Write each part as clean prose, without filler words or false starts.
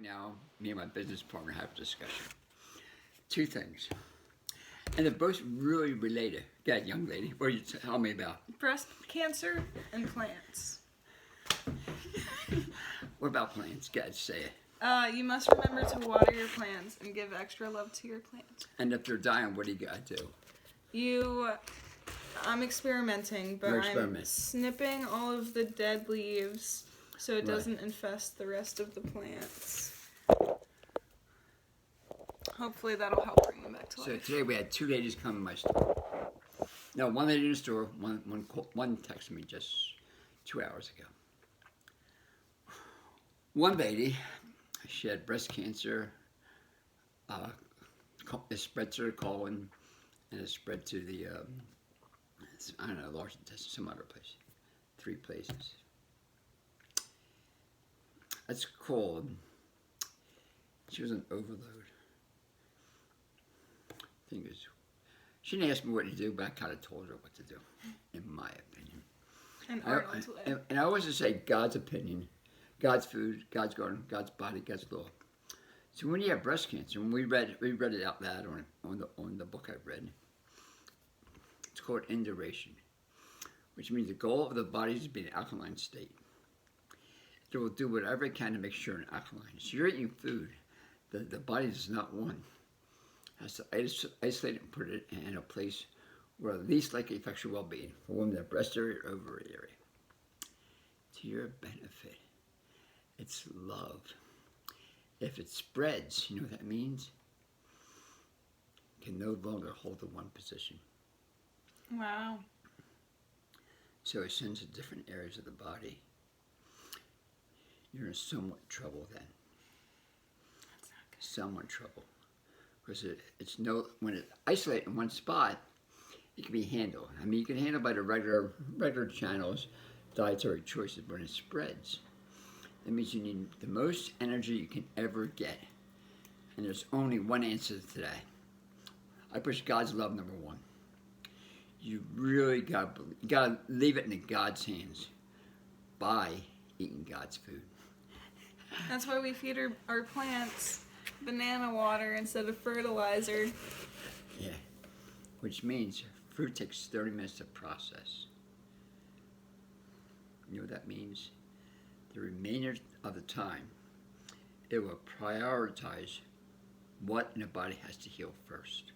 now, me and my business partner have a discussion. Two things. And they're both really related. Go ahead, young lady. What are you tell me about? Breast cancer and plants. What about plants? Go ahead, say it. You must remember to water your plants and give extra love to your plants. And if they're dying, what do you got to do? I'm experimenting, but I'm snipping all of the dead leaves so it doesn't infest the rest of the plants. Hopefully that'll help bring them back to life. So today we had two ladies come to my store. No, one lady in the store, one texted me just 2 hours ago. One lady, she had breast cancer, it spread to her colon, and it spread to the, I don't know, large intestine, some other place. 3 places. That's called, she was an overload. Thing is, she didn't ask me what to do, but I kind of told her what to do, in my opinion. And I always just say God's opinion, God's food, God's garden, God's body, God's law. So when you have breast cancer, and we read it out loud on the book I've read. It's called induration, which means the goal of the body is to be in an alkaline state. It will do whatever it can to make sure it's alkaline. So you're eating food that the body does not want. It has to isolate it and put it in a place where at least likely affects your well-being for women that breast area or ovary area. To your benefit. It's love. If it spreads, you know what that means? It can no longer hold the one position. Wow. So it sends to different areas of the body. You're in somewhat trouble then. That's not good. Somewhat trouble. Because when it's isolated in one spot, it can be handled. I mean, you can handle by the regular channels, dietary choices, but when it spreads, that means you need the most energy you can ever get. And there's only one answer to that. I push God's love number 1. You really got to leave it in God's hands by eating God's food. That's why we feed our plants banana water instead of fertilizer. Yeah, which means fruit takes 30 minutes to process. You know what that means? The remainder of the time, it will prioritize what in the body has to heal first.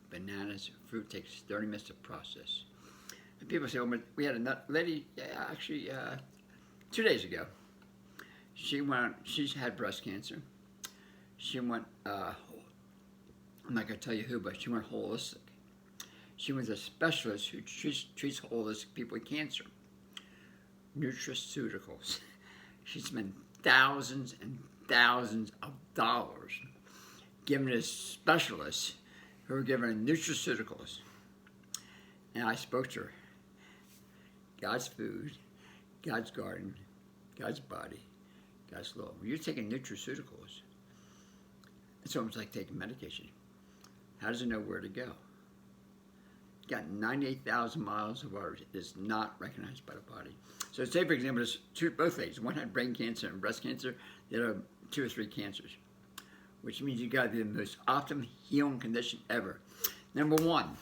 Bananas, fruit takes 30 minutes to process. And people say, well, we had a lady, actually, 2 days ago. She's had breast cancer. She went, I'm not going to tell you who, but she went holistic. She was a specialist who treats holistic people with cancer. Nutraceuticals. She spent thousands and thousands of dollars giving to specialists who were given nutraceuticals. And I spoke to her. God's food, God's garden, God's body, God's law. When you're taking nutraceuticals, it's almost like taking medication. How does it know where to go? You got 98,000 miles of arteries. It's not recognized by the body. So say, for example, there's both ladies. One had brain cancer and breast cancer. The other 2 or 3 cancers, which means you got to be in the most optimum healing condition ever. Number 1,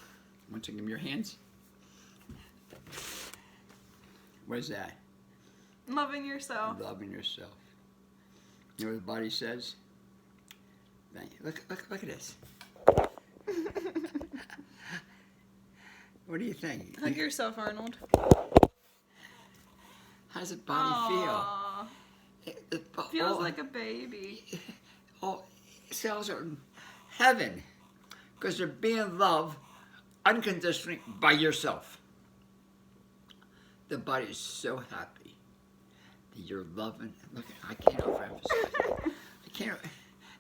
want to give me your hands? What is that? Loving yourself. Loving yourself. You know what the body says? Thank you. Look at this. What do you think? Hug yourself, Arnold. How does the body feel? It feels like a baby. All cells are in heaven because they're being loved unconditionally by yourself. The body is so happy that you're loving. Look, I can't overemphasize it. I can't.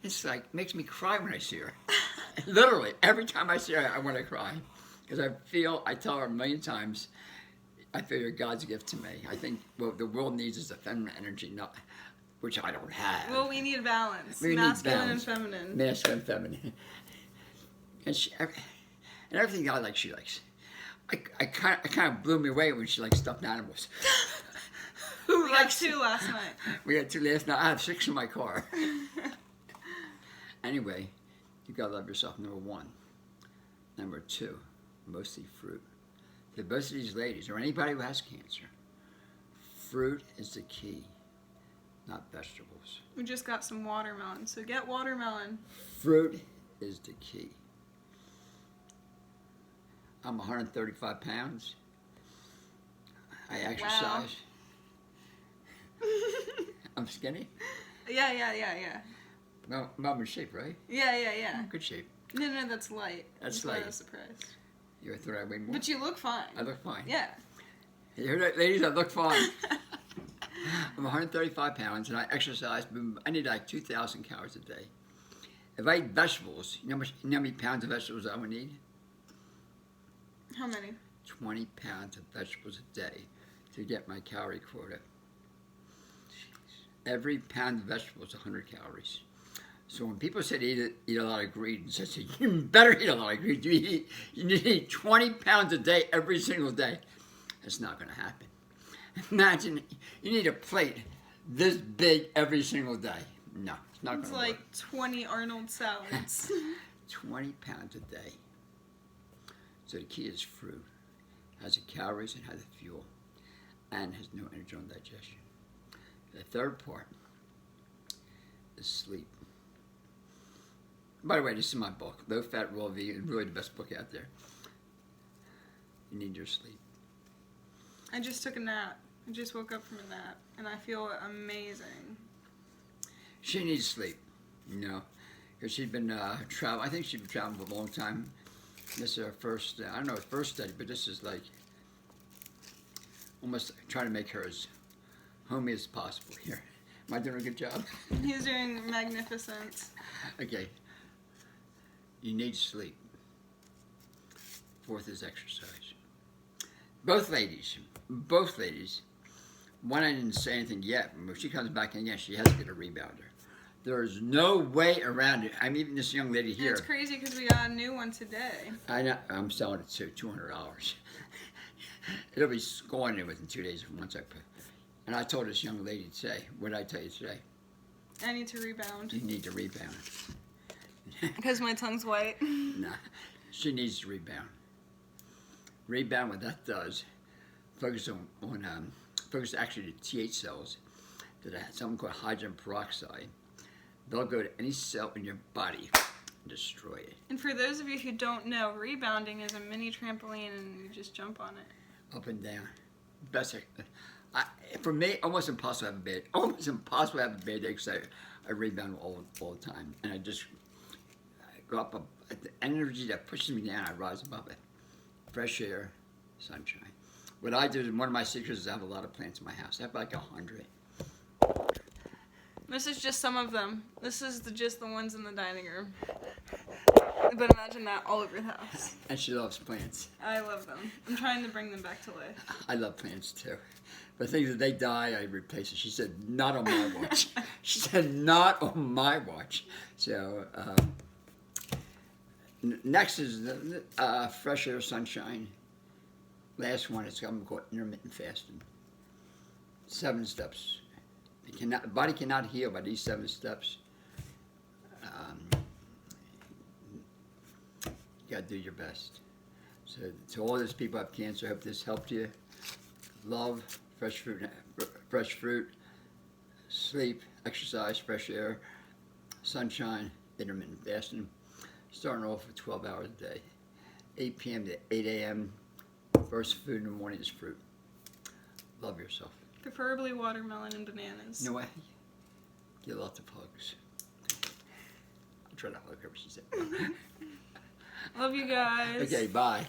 It's like makes me cry when I see her. Literally, every time I see her, I want to cry because I tell her a million times, I feel you're God's gift to me. I think what the world needs is a feminine energy, not which I don't have. Well, we need balance. We Masculine need balance. and feminine. Masculine and feminine. And everything I like, she likes. I kind of blew me away when she liked stuffed animals. We got 2 last night. We got 2 last night. I have 6 in my car. Anyway, you gotta love yourself, number 1. Number 2, mostly fruit. To most of these ladies, or anybody who has cancer, fruit is the key, not vegetables. We just got some watermelon, so get watermelon. Fruit is the key. I'm 135 pounds. I exercise. Wow. I'm skinny. Yeah. No, I'm in shape, right? Yeah. Good shape. No, that's light. That's why light. I was surprised. You thought I weighed more? But you look fine. I look fine. Yeah. You heard that, ladies? I look fine. I'm 135 pounds, and I exercise. I need like 2,000 calories a day. If I eat vegetables, you know how many pounds of vegetables I would need? How many? 20 pounds of vegetables a day to get my calorie quota. Every pound of vegetables is 100 calories. So when people say they eat a lot of greens, I say, you better eat a lot of greens. You need to eat 20 pounds a day every single day. It's not going to happen. Imagine you need a plate this big every single day. No, it's not going to work. It's like 20 Arnold salads. 20 pounds a day. So the key is fruit. Has the calories and has the fuel. And has no energy on digestion. The third part is sleep. By the way, this is my book, Low Fat, Raw Vegan, really the best book out there. You need your sleep. I just took a nap. I just woke up from a nap, and I feel amazing. She needs sleep, you know, because she's been traveling. I think she's been traveling for a long time. This is her first, I don't know, first study, but this is like almost trying to make her as homey as possible here. Am I doing a good job? He's doing magnificent. Okay. You need sleep. 4th is exercise. Both ladies. One, I didn't say anything yet, but if she comes back in again, she has to get a rebounder. There's no way around it. I'm even this young lady here. It's crazy because we got a new one today. I know. I'm selling it to $200. It'll be gone in within 2 days once I put. And I told this young lady today. What did I tell you today? I need to rebound. You need to rebound. Because my tongue's white. Nah, she needs to rebound. Rebound, what that does, focus actually the TH cells that have something called hydrogen peroxide. They'll go to any cell in your body and destroy it. And for those of you who don't know, rebounding is a mini trampoline and you just jump on it. Up and down. Best. For me, almost impossible to have a bad. Almost impossible to have a bad day because I rebound all the time, and I go up the energy that pushes me down. I rise above it. Fresh air, sunshine. What I do, one of my secrets is I have a lot of plants in my house. I have like 100. This is just some of them. This is just the ones in the dining room. But imagine that all over the house. And she loves plants. I love them. I'm trying to bring them back to life. I love plants too. But things that they die, I replace it. She said, not on my watch. She said, not on my watch. So, next is the, fresh air, sunshine. Last one is something called intermittent fasting. 7 steps. The body cannot heal by these 7 steps. You got to do your best. So to all those people who have cancer, I hope this helped you. Love, fresh fruit, sleep, exercise, fresh air, sunshine, intermittent fasting. Starting off with 12 hours a day. 8 p.m. to 8 a.m. First food in the morning is fruit. Love yourself. Preferably watermelon and bananas. You know what? Get lots of hugs. I'll try to hug her, she said. Love you guys. Okay, bye.